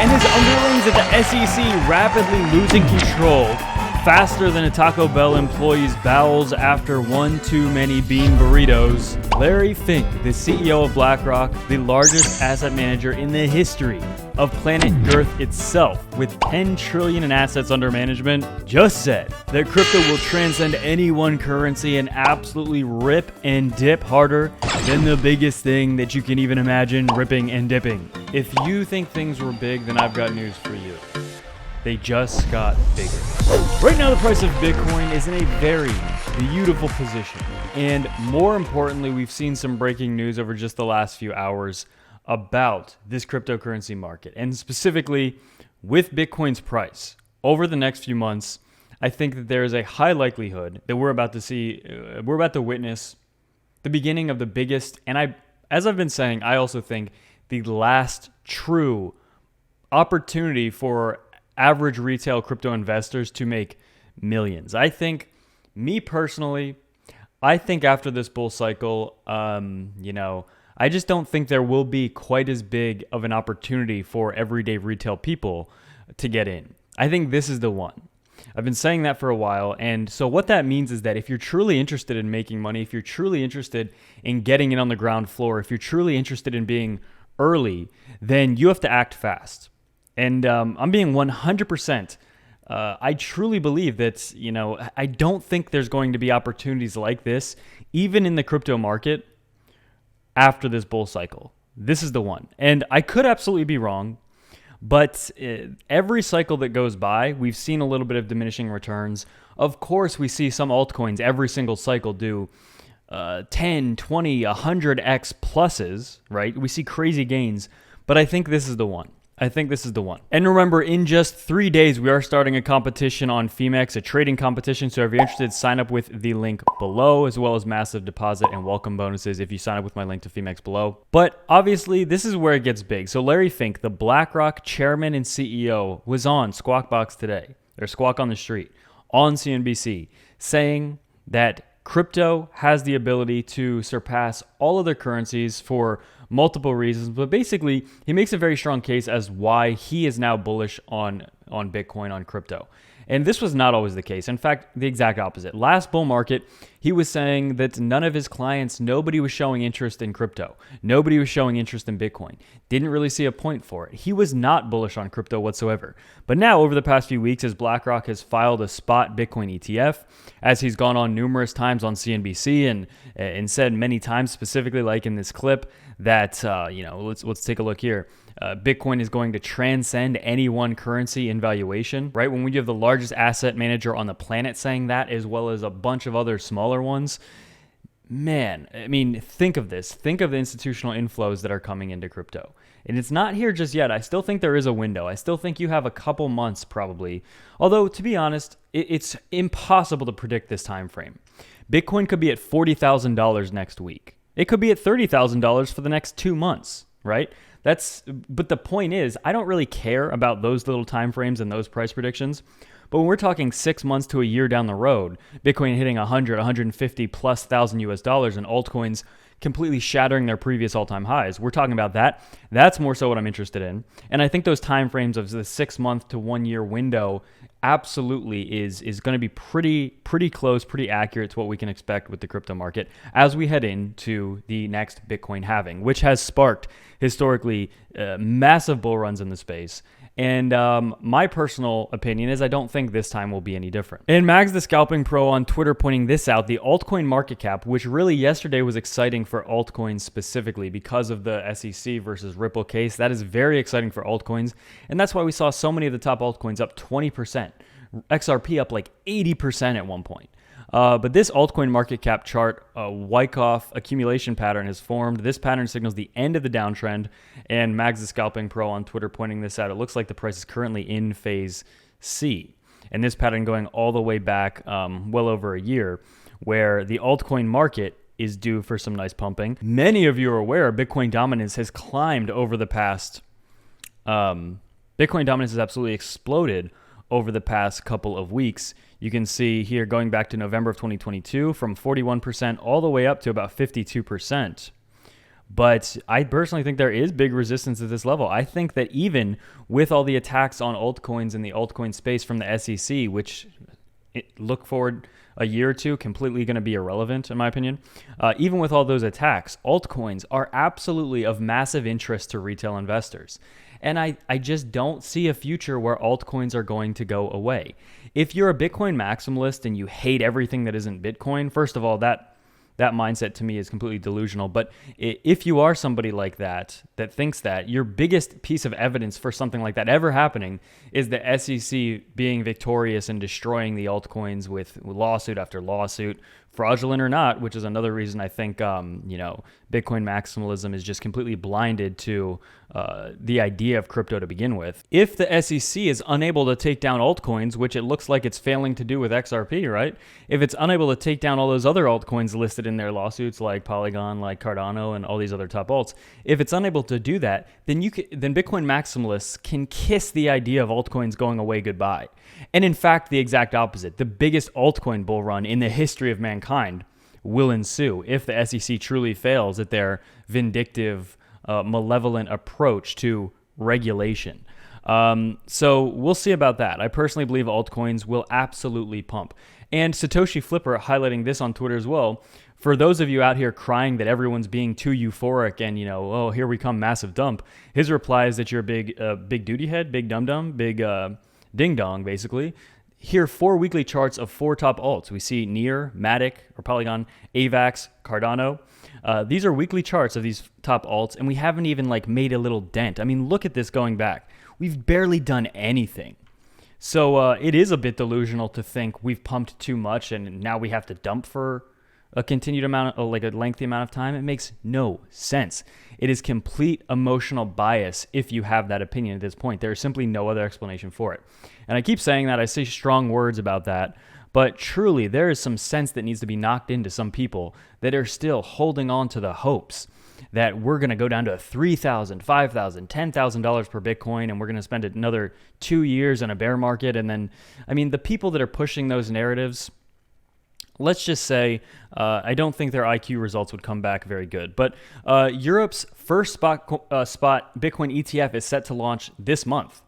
and his underlings at the SEC rapidly losing control faster than a Taco Bell employee's bowels after one too many bean burritos. Larry Fink, the CEO of Blackrock, the largest asset manager in the history of planet Earth itself, with 10 trillion in assets under management, just said that crypto will transcend any one currency and absolutely rip and dip harder than the biggest thing that you can even imagine ripping and dipping. If you think things were big, then I've got news for you. They just got bigger. Right now, the price of Bitcoin is in a very beautiful position. And more importantly, we've seen some breaking news over just the last few hours about this cryptocurrency market. And specifically with Bitcoin's price over the next few months, I think that there is a high likelihood that we're about to witness the beginning of the biggest, and as I've been saying, I also think the last true opportunity for average retail crypto investors to make millions. I think, me personally, I think after this bull cycle, I just don't think there will be quite as big of an opportunity for everyday retail people to get in. I think this is the one. I've been saying that for a while. And so what that means is that if you're truly interested in making money, if you're truly interested in getting in on the ground floor, if you're truly interested in being early, then you have to act fast. And I'm being 100%. I truly believe that, I don't think there's going to be opportunities like this, even in the crypto market, after this bull cycle. This is the one. And I could absolutely be wrong, but every cycle that goes by, we've seen a little bit of diminishing returns. Of course, we see some altcoins every single cycle do 10, 20, 100x pluses, right? We see crazy gains, but I think this is the one. And remember, in just 3 days, we are starting a competition on Femex, a trading competition. So if you're interested, sign up with the link below, as well as massive deposit and welcome bonuses if you sign up with my link to Femex below. But obviously, this is where it gets big. So Larry Fink, the BlackRock chairman and CEO, was on Squawk Box today, or Squawk on the Street, on CNBC, saying that crypto has the ability to surpass all other currencies for multiple reasons, but basically he makes a very strong case as why he is now bullish on Bitcoin, on crypto. And this was not always the case. In fact, the exact opposite. Last bull market, he was saying that none of his clients, nobody was showing interest in crypto. Nobody was showing interest in Bitcoin. Didn't really see a point for it. He was not bullish on crypto whatsoever. But now, over the past few weeks, as BlackRock has filed a spot Bitcoin ETF, as he's gone on numerous times on CNBC and said many times, specifically like in this clip, that, let's take a look here. Bitcoin is going to transcend any one currency in valuation, right? When we have the largest asset manager on the planet saying that, as well as a bunch of other smaller ones, man, I mean, think of this. Think of the institutional inflows that are coming into crypto. And it's not here just yet. I still think there is a window. I still think you have a couple months probably. Although, to be honest, it's impossible to predict this time frame. Bitcoin could be at $40,000 next week. It could be at $30,000 for the next 2 months, right? But the point is, I don't really care about those little time frames and those price predictions. But when we're talking 6 months to a year down the road, Bitcoin hitting 100, 150 plus thousand US dollars and altcoins completely shattering their previous all-time highs, we're talking about that. That's more so what I'm interested in. And I think those time frames of the 6 month to 1 year window absolutely is going to be pretty close, pretty accurate to what we can expect with the crypto market as we head into the next Bitcoin halving, which has sparked historically massive bull runs in the space. And my personal opinion is I don't think this time will be any different. And Mags the Scalping Pro on Twitter pointing this out, the altcoin market cap, which really yesterday was exciting for altcoins specifically because of the SEC versus Ripple case. That is very exciting for altcoins. And that's why we saw so many of the top altcoins up 20%. XRP up like 80% at one point. But this altcoin market cap chart, Wyckoff accumulation pattern has formed. This pattern signals the end of the downtrend, and Mags the Scalping Pro on Twitter pointing this out. It looks like the price is currently in phase C, and this pattern going all the way back well over a year, where the altcoin market is due for some nice pumping. Many of you are aware Bitcoin dominance has climbed over the past. Bitcoin dominance has absolutely exploded over the past couple of weeks. You can see here going back to November of 2022 from 41% all the way up to about 52%. But I personally think there is big resistance at this level. I think that even with all the attacks on altcoins in the altcoin space from the SEC, which look forward a year or two, completely going to be irrelevant in my opinion. Even with all those attacks, altcoins are absolutely of massive interest to retail investors. And I just don't see a future where altcoins are going to go away. If you're a Bitcoin maximalist and you hate everything that isn't Bitcoin, first of all, that mindset to me is completely delusional. But if you are somebody like that thinks that, your biggest piece of evidence for something like that ever happening is the SEC being victorious and destroying the altcoins with lawsuit after lawsuit, fraudulent or not, which is another reason I think, Bitcoin maximalism is just completely blinded to the idea of crypto to begin with. If the SEC is unable to take down altcoins, which it looks like it's failing to do with XRP, right? If it's unable to take down all those other altcoins listed in their lawsuits, like Polygon, like Cardano, and all these other top alts, if it's unable to do that, then Bitcoin maximalists can kiss the idea of altcoins going away goodbye. And in fact, the exact opposite. The biggest altcoin bull run in the history of mankind will ensue if the SEC truly fails at their vindictive, malevolent approach to regulation. So we'll see about that. I personally believe altcoins will absolutely pump. And Satoshi Flipper highlighting this on Twitter as well. For those of you out here crying that everyone's being too euphoric and, oh, here we come, massive dump, his reply is that you're a big duty head, big dum-dum, big ding-dong, basically. Here, 4 weekly charts of 4 top alts. We see Near, Matic, or Polygon, AVAX, Cardano. These are weekly charts of these top alts, and we haven't even made a little dent. I mean, look at this going back. We've barely done anything. So it is a bit delusional to think we've pumped too much and now we have to dump for a continued amount of, a lengthy amount of time. It makes no sense. It is complete emotional bias if you have that opinion at this point. There is simply no other explanation for it. And I keep saying that, I say strong words about that, but truly there is some sense that needs to be knocked into some people that are still holding on to the hopes that we're going to go down to $3,000, $5,000, $10,000 per Bitcoin, and we're going to spend another 2 years in a bear market. And then, the people that are pushing those narratives, let's just say, I don't think their IQ results would come back very good. But Europe's first spot Bitcoin ETF is set to launch this month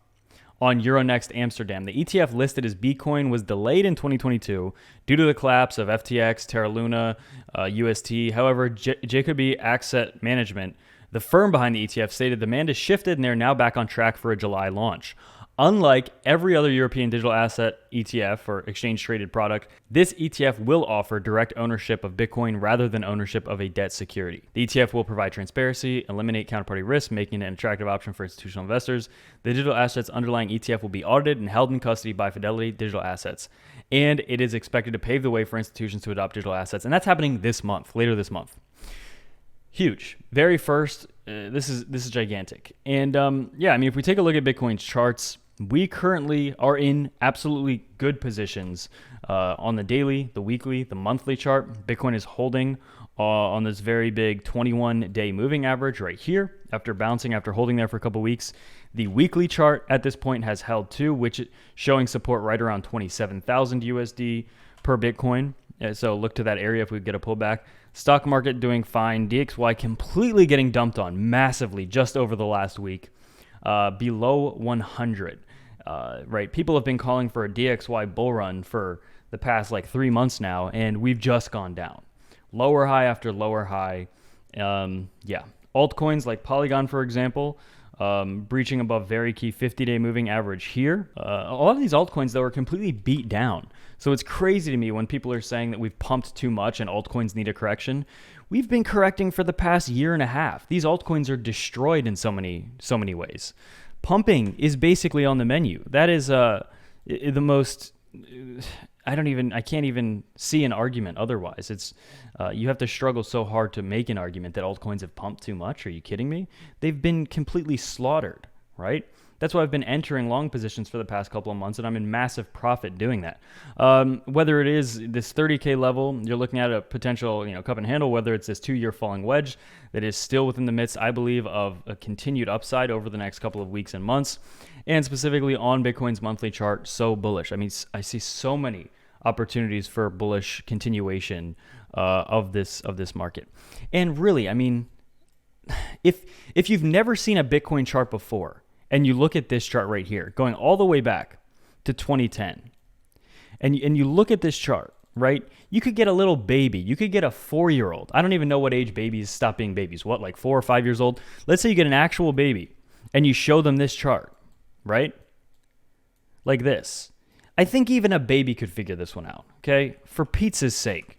on Euronext Amsterdam. The ETF listed as Bitcoin was delayed in 2022 due to the collapse of FTX, Terra Luna, UST. However, Jacobi Asset Management, the firm behind the ETF, stated demand has shifted and they're now back on track for a July launch. Unlike every other European digital asset ETF or exchange-traded product, this ETF will offer direct ownership of Bitcoin rather than ownership of a debt security. The ETF will provide transparency, eliminate counterparty risk, making it an attractive option for institutional investors. The digital assets underlying ETF will be audited and held in custody by Fidelity Digital Assets, and it is expected to pave the way for institutions to adopt digital assets, and that's happening this month, later this month. Huge. Very first, this is gigantic. And if we take a look at Bitcoin's charts, we currently are in absolutely good positions on the daily, the weekly, the monthly chart. Bitcoin is holding on this very big 21-day moving average right here after holding there for a couple weeks. The weekly chart at this point has held too, which is showing support right around 27,000 USD per Bitcoin. So look to that area if we get a pullback. Stock market doing fine. DXY completely getting dumped on massively just over the last week. Below 100, right? People have been calling for a DXY bull run for the past 3 months now, and we've just gone down. Lower high after lower high. Altcoins like Polygon, for example, breaching above very key 50-day moving average here. A lot of these altcoins, though, are completely beat down. So it's crazy to me when people are saying that we've pumped too much and altcoins need a correction. We've been correcting for the past year and a half. These altcoins are destroyed in so many ways. Pumping is basically on the menu. That is the most. I can't even see an argument otherwise. It's you have to struggle so hard to make an argument that altcoins have pumped too much. Are you kidding me? They've been completely slaughtered, right? That's why I've been entering long positions for the past couple of months, and I'm in massive profit doing that. Whether it is this 30K level, you're looking at a potential cup and handle, whether it's this 2-year falling wedge that is still within the midst, I believe, of a continued upside over the next couple of weeks and months, and specifically on Bitcoin's monthly chart, so bullish. I see so many opportunities for bullish continuation of this market. And really, if you've never seen a Bitcoin chart before and you look at this chart right here, going all the way back to 2010, and you look at this chart, right? You could get a little baby. You could get a 4-year-old. I don't even know what age babies stop being babies. What, like 4 or 5 years old? Let's say you get an actual baby and you show them this chart, right? Like this. I think even a baby could figure this one out, okay? For pizza's sake.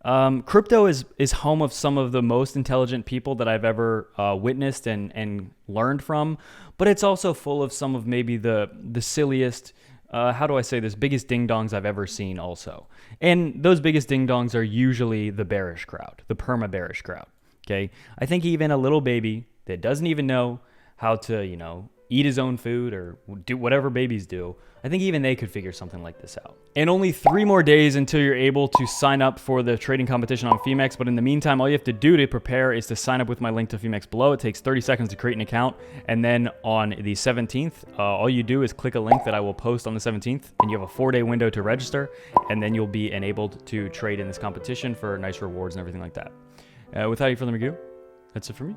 Crypto is home of some of the most intelligent people that I've ever witnessed and learned from, but it's also full of some of maybe the silliest, how do I say this, biggest ding-dongs I've ever seen also. And those biggest ding-dongs are usually the bearish crowd, the perma-bearish crowd, okay? I think even a little baby that doesn't even know how to, eat his own food or do whatever babies do, I think even they could figure something like this out. And only 3 more days until you're able to sign up for the trading competition on Phemex. But in the meantime, all you have to do to prepare is to sign up with my link to Phemex below. It takes 30 seconds to create an account. And then on the 17th, all you do is click a link that I will post on the 17th. And you have a 4-day window to register. And then you'll be enabled to trade in this competition for nice rewards and everything like that. Without any further ado, that's it for me.